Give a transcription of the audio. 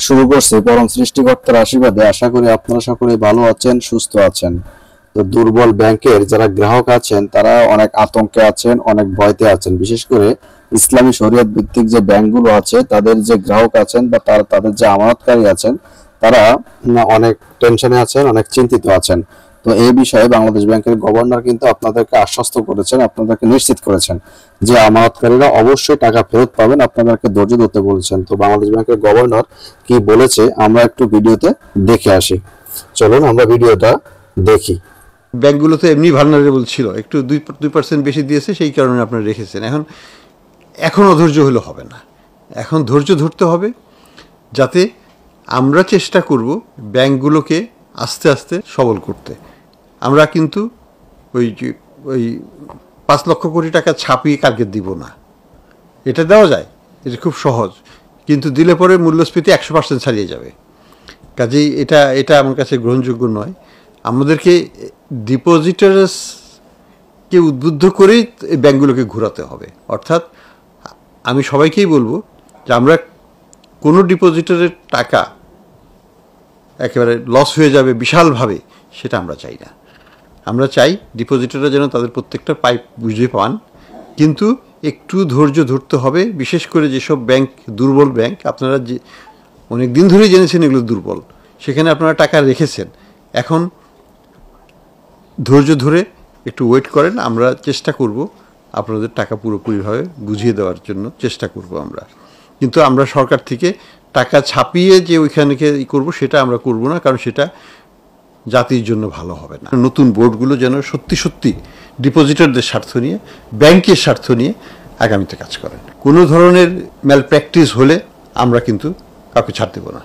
শুরু করছি পরম সৃষ্টিকর্তার আশীর্বাদে। আশা করি আপনারা সকলে ভালো আছেন, সুস্থ আছেন। তো দুর্বল ব্যাংকের যারা গ্রাহক আছেন তারা অনেক আতঙ্কে আছেন, অনেক ভয়তে আছেন। বিশেষ করে ইসলামী শরীয়ত ভিত্তিক যে ব্যাংকগুলো আছে তাদের যে গ্রাহক আছেন বা তাদের যে আমানতকারী আছেন তারা অনেক টেনশনে আছেন, অনেক চিন্তিত আছেন। তো এই বিষয়ে বাংলাদেশ ব্যাংকের গভর্নর কিন্তু আপনাদেরকে আশ্বস্ত করেছেন, আপনাদেরকে নিশ্চিত করেছেন যে আমানতকারীরা অবশ্যই টাকা ফেরত পাবেন, আপনাদেরকে ধৈর্য ধরতে বলেছেন। তো বাংলাদেশ ব্যাংকের গভর্নর কি বলেছে আমরা একটু ভিডিওতে দেখে আসি। চলুন আমরা ভিডিওটা দেখি। ব্যাংকগুলো তো এমনি ভালনারেবল ছিল, একটু 2% বেশি দিয়েছে, সেই কারণে আপনারা রেখেছেন। এখন অধৈর্য হলে হবে না, এখন ধৈর্য ধরতে হবে, যাতে আমরা চেষ্টা করব ব্যাংকগুলোকে আস্তে আস্তে সবল করতে। আমরা কিন্তু ওই 5 লক্ষ কোটি টাকা ছাপিয়ে কালকে দিব না, এটা দেওয়া যায়, এটা খুব সহজ, কিন্তু দিলে পরে মূল্যস্ফীতি 100% ছাড়িয়ে যাবে। কাজেই এটা আমার কাছে গ্রহণযোগ্য নয়। আমাদেরকে ডিপোজিটার্সকে উদ্বুদ্ধ করেই এই ব্যাংকগুলোকে ঘোরাতে হবে। অর্থাৎ আমি সবাইকেই বলবো যে আমরা কোনো ডিপোজিটারের টাকা একেবারে লস হয়ে যাবে বিশালভাবে, সেটা আমরা চাই না। আমরা চাই ডিপোজিটাররা যেন তাদের প্রত্যেকটা পাইপ বুঝে পান, কিন্তু একটু ধৈর্য ধরতে হবে। বিশেষ করে যেসব ব্যাংক দুর্বল ব্যাংক, আপনারা যে অনেক দিন ধরেই জেনেছেন এগুলো দুর্বল, সেখানে আপনারা টাকা রেখেছেন, এখন ধৈর্য ধরে একটু ওয়েট করেন। আমরা চেষ্টা করব আপনাদের টাকা পুরোপুরিভাবে বুঝিয়ে দেওয়ার জন্য চেষ্টা করব আমরা। কিন্তু আমরা সরকার থেকে টাকা ছাপিয়ে যে ওইখানে করবো সেটা আমরা করব না, কারণ সেটা জাতির জন্য ভালো হবে না। নতুন বোর্ডগুলো যেন সত্যি সত্যি ডিপোজিটারদের স্বার্থ নিয়ে, ব্যাংকের স্বার্থ নিয়ে আগামীতে কাজ করেন। কোনো ধরনের ম্যাল প্র্যাকটিস হলে আমরা কিন্তু কাউকে ছাড় দেব না।